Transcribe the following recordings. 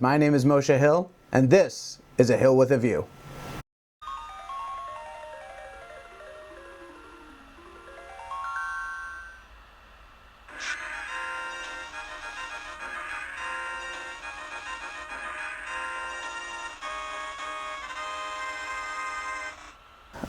My name is Moshe Hill, and this is A Hill with a View.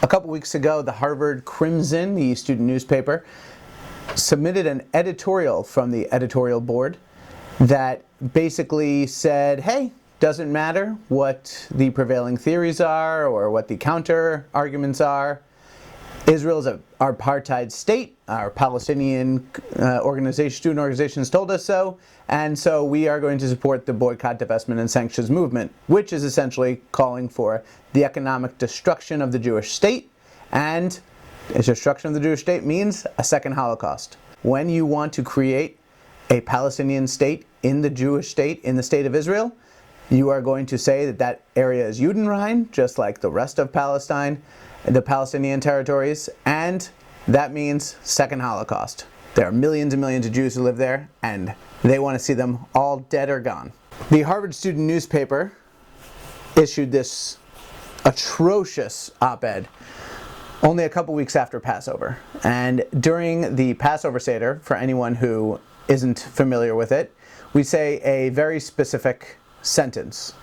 A couple weeks ago, the Harvard Crimson, the student newspaper, submitted an editorial from the editorial board that basically said, hey, doesn't matter what the prevailing theories are or what the counter arguments are. Israel's an apartheid state. Our Palestinian student organizations told us so, and so we are going to support the boycott, divestment, and sanctions movement, which is essentially calling for the economic destruction of the Jewish state, and destruction of the Jewish state means a second Holocaust. When you want to create a Palestinian state in the Jewish state, in the state of Israel, you are going to say that that area is Judenrein, just like the rest of Palestine, the Palestinian territories, and that means second Holocaust. There are millions and millions of Jews who live there, and they want to see them all dead or gone. The Harvard student newspaper issued this atrocious op-ed only a couple weeks after Passover. And during the Passover Seder, for anyone who isn't familiar with it, we say a very specific sentence.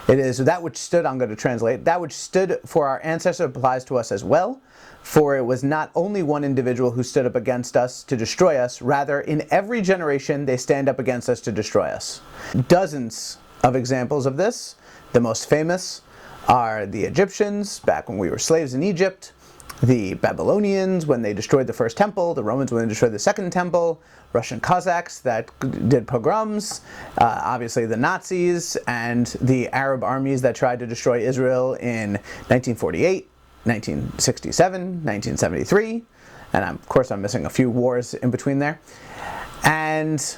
It is, that which stood, I'm going to translate, that which stood for our ancestors applies to us as well, for it was not only one individual who stood up against us to destroy us, rather in every generation they stand up against us to destroy us. Dozens of examples of this. The most famous are the Egyptians, back when we were slaves in Egypt, the Babylonians when they destroyed the first temple, the Romans when they destroyed the second temple, Russian Cossacks that did pogroms, obviously the Nazis, and the Arab armies that tried to destroy Israel in 1948, 1967, 1973, and of course I'm missing a few wars in between there. And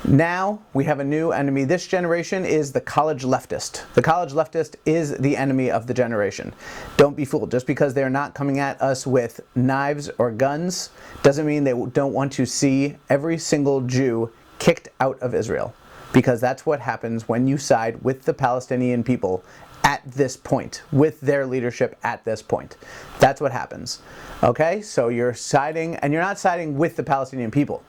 now we have a new enemy. This generation is the college leftist. The college leftist is the enemy of the generation. Don't be fooled. Just because they're not coming at us with knives or guns doesn't mean they don't want to see every single Jew kicked out of Israel. Because that's what happens when you side with the Palestinian people at this point, with their leadership at this point. That's what happens. Okay? So you're siding, and you're not siding with the Palestinian people.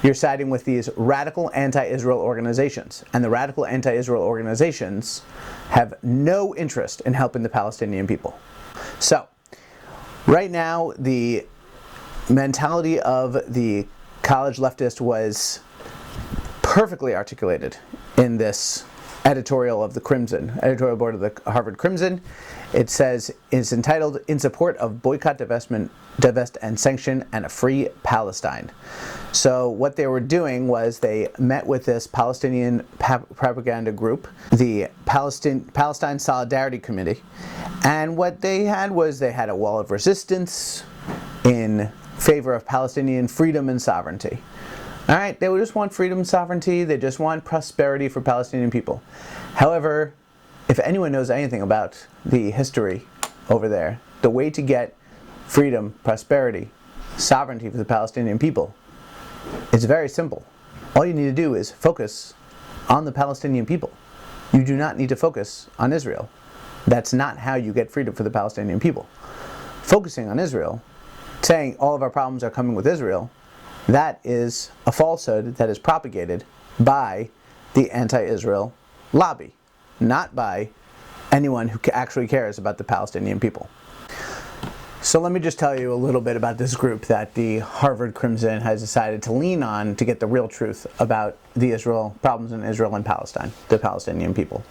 You're siding with these radical anti-Israel organizations. And the radical anti-Israel organizations have no interest in helping the Palestinian people. So, right now, the mentality of the college leftist was perfectly articulated in this editorial of the Crimson, editorial board of the Harvard Crimson. It says, it's entitled, In Support of Boycott, Divest, and Sanction, and a Free Palestine. So what they were doing was they met with this Palestinian propaganda group, the Palestine Solidarity Committee, and what they had was they had a wall of resistance in favor of Palestinian freedom and sovereignty. All right, they would just want freedom and sovereignty, they just want prosperity for Palestinian people. However, if anyone knows anything about the history over there, the way to get freedom, prosperity, sovereignty for the Palestinian people, it's very simple. All you need to do is focus on the Palestinian people. You do not need to focus on Israel. That's not how you get freedom for the Palestinian people. Focusing on Israel, saying all of our problems are coming with Israel, that is a falsehood that is propagated by the anti-Israel lobby, not by anyone who actually cares about the Palestinian people. So let me just tell you a little bit about this group that the Harvard Crimson has decided to lean on to get the real truth about the problems in Israel and Palestine, the Palestinian people.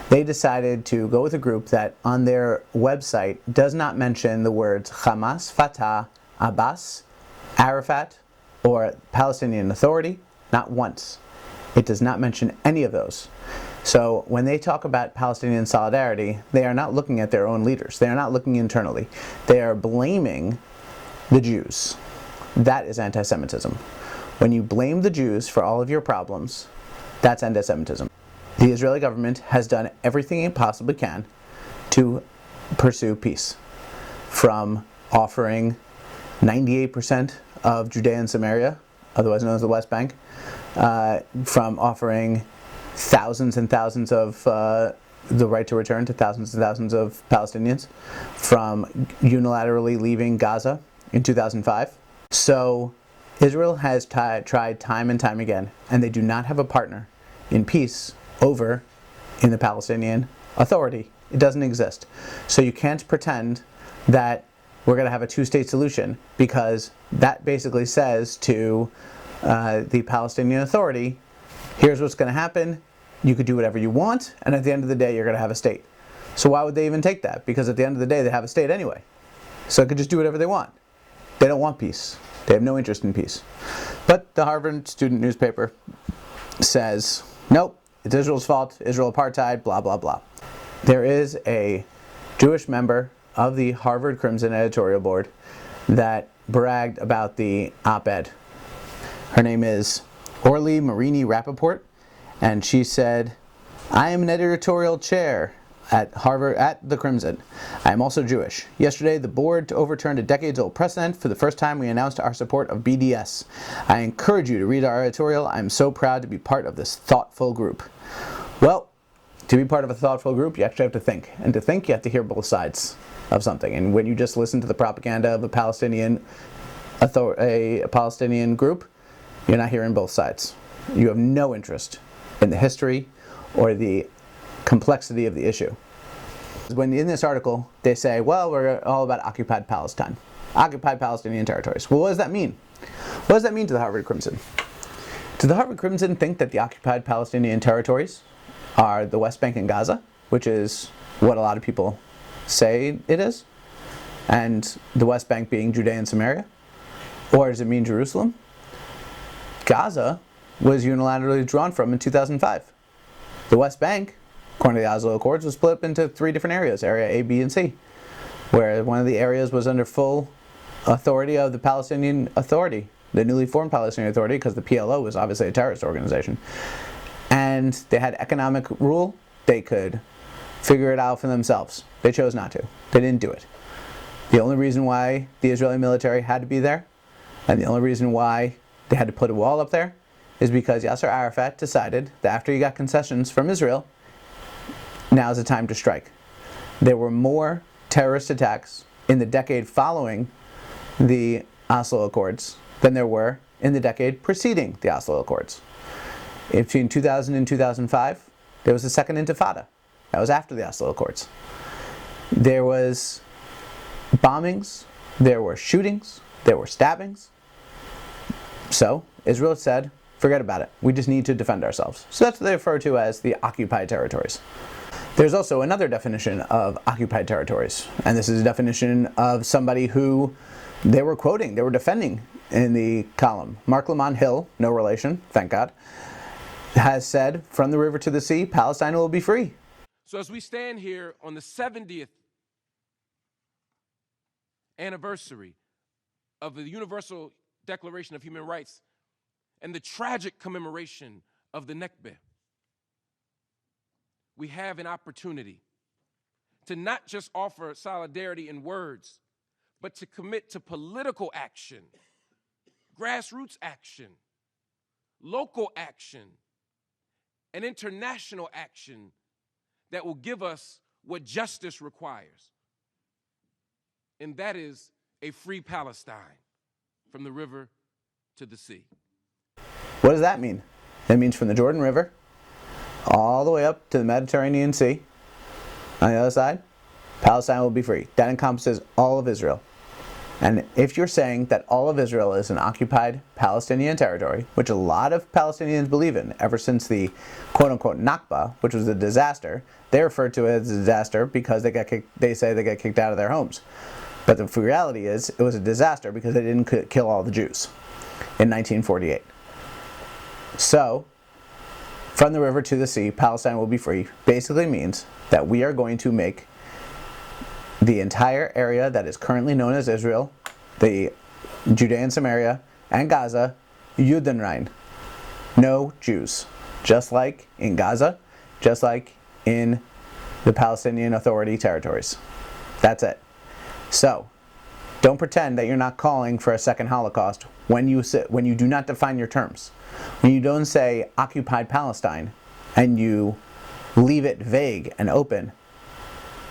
They decided to go with a group that on their website does not mention the words Hamas, Fatah, Abbas, Arafat, or Palestinian Authority, not once. It does not mention any of those. So when they talk about Palestinian solidarity, they are not looking at their own leaders. They are not looking internally. They are blaming the Jews. That is anti-Semitism. When you blame the Jews for all of your problems, that's anti-Semitism. The Israeli government has done everything it possibly can to pursue peace, from offering 98% of Judea and Samaria, otherwise known as the West Bank, from offering thousands and thousands of the right to return to thousands and thousands of Palestinians from unilaterally leaving Gaza in 2005. So Israel has tried time and time again, and they do not have a partner in peace over in the Palestinian Authority. It doesn't exist. So you can't pretend that we're going to have a two-state solution, because that basically says to the Palestinian Authority, here's what's going to happen. You could do whatever you want, and at the end of the day, you're going to have a state. So why would they even take that? Because at the end of the day, they have a state anyway. So they could just do whatever they want. They don't want peace. They have no interest in peace. But the Harvard student newspaper says, nope, it's Israel's fault, Israel apartheid, blah, blah, blah. There is a Jewish member of the Harvard Crimson Editorial Board that bragged about the op-ed. Her name is Orly Marini Rappaport, and she said, I am an editorial chair at Harvard at the Crimson. I am also Jewish. Yesterday, the board overturned a decades-old precedent. For the first time, we announced our support of BDS. I encourage you to read our editorial. I am so proud to be part of this thoughtful group. Well, to be part of a thoughtful group, you actually have to think. And to think, you have to hear both sides of something. And when you just listen to the propaganda of a Palestinian group, you're not hearing both sides. You have no interest in the history or the complexity of the issue. When in this article they say, well, we're all about occupied Palestine, occupied Palestinian territories. Well, what does that mean? What does that mean to the Harvard Crimson? Do the Harvard Crimson think that the occupied Palestinian territories are the West Bank and Gaza, which is what a lot of people say it is, and the West Bank being Judea and Samaria? Or does it mean Jerusalem? Gaza was unilaterally drawn from in 2005. The West Bank, according to the Oslo Accords, was split up into three different areas, Area A, B, and C, where one of the areas was under full authority of the Palestinian Authority, the newly formed Palestinian Authority, because the PLO was obviously a terrorist organization. And they had economic rule. They could figure it out for themselves. They chose not to. They didn't do it. The only reason why the Israeli military had to be there, and the only reason why they had to put a wall up there, is because Yasser Arafat decided that after he got concessions from Israel, now's the time to strike. There were more terrorist attacks in the decade following the Oslo Accords than there were in the decade preceding the Oslo Accords. Between 2000 and 2005, there was the Second Intifada. That was after the Oslo Accords. There was bombings, there were shootings, there were stabbings. So Israel said, forget about it. We just need to defend ourselves. So that's what they refer to as the occupied territories. There's also another definition of occupied territories, and this is a definition of somebody who they were quoting, they were defending in the column. Mark Lamont Hill, no relation, thank God, has said, from the river to the sea, Palestine will be free. So as we stand here on the 70th anniversary of the Universal Declaration of Human Rights and the tragic commemoration of the Nakba, we have an opportunity to not just offer solidarity in words, but to commit to political action, grassroots action, local action, and international action that will give us what justice requires. And that is a free Palestine from the river to the sea. What does that mean? That means from the Jordan River all the way up to the Mediterranean Sea. On the other side, Palestine will be free. That encompasses all of Israel. And if you're saying that all of Israel is an occupied Palestinian territory, which a lot of Palestinians believe in ever since the quote-unquote Nakba, which was a disaster, they refer to it as a disaster because they say they got kicked out of their homes. But the reality is it was a disaster because they didn't kill all the Jews in 1948. So, from the river to the sea, Palestine will be free basically means that we are going to make the entire area that is currently known as Israel, the Judea and Samaria, and Gaza, Judenrein. No Jews. Just like in Gaza, just like in the Palestinian Authority territories. That's it. So, don't pretend that you're not calling for a second Holocaust when you do not define your terms. When you don't say occupied Palestine, and you leave it vague and open,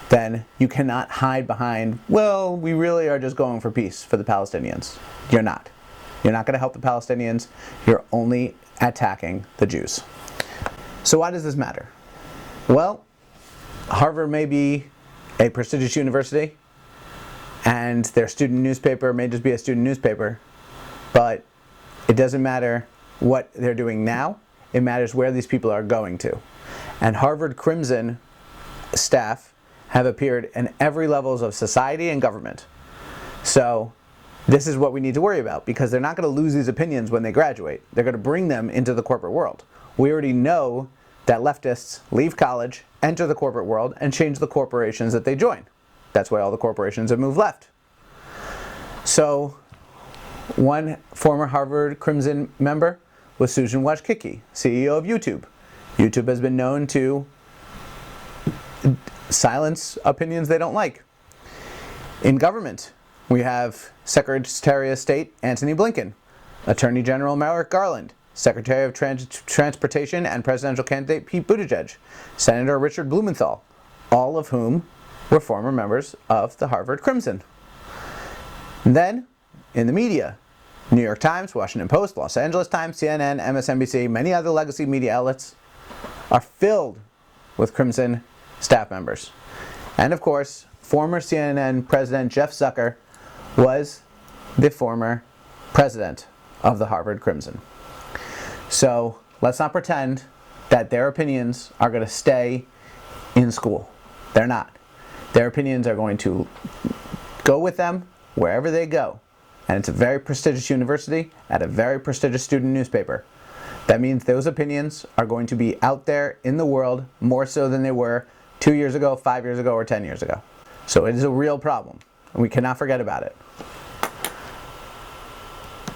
then you cannot hide behind, well, we really are just going for peace for the Palestinians. You're not. You're not going to help the Palestinians. You're only attacking the Jews. So why does this matter? Well, Harvard may be a prestigious university, and their student newspaper may just be a student newspaper, but it doesn't matter what they're doing now. It matters where these people are going to. And Harvard Crimson staff have appeared in every levels of society and government. So this is what we need to worry about, because they're not going to lose these opinions when they graduate. They're going to bring them into the corporate world. We already know that leftists leave college, enter the corporate world, and change the corporations that they join. That's why all the corporations have moved left. So one former Harvard Crimson member was Susan Wojcicki, CEO of YouTube. YouTube has been known to silence opinions they don't like. In government, we have Secretary of State Antony Blinken, Attorney General Merrick Garland, Secretary of Transportation and presidential candidate Pete Buttigieg, Senator Richard Blumenthal, all of whom were former members of the Harvard Crimson. And then, in the media, New York Times, Washington Post, Los Angeles Times, CNN, MSNBC, many other legacy media outlets are filled with Crimson staff members. And of course, former CNN President Jeff Zucker was the former president of the Harvard Crimson. So let's not pretend that their opinions are going to stay in school. They're not. Their opinions are going to go with them wherever they go. And it's a very prestigious university at a very prestigious student newspaper. That means those opinions are going to be out there in the world more so than they were 2 years ago, 5 years ago, or 10 years ago. So it is a real problem, and we cannot forget about it.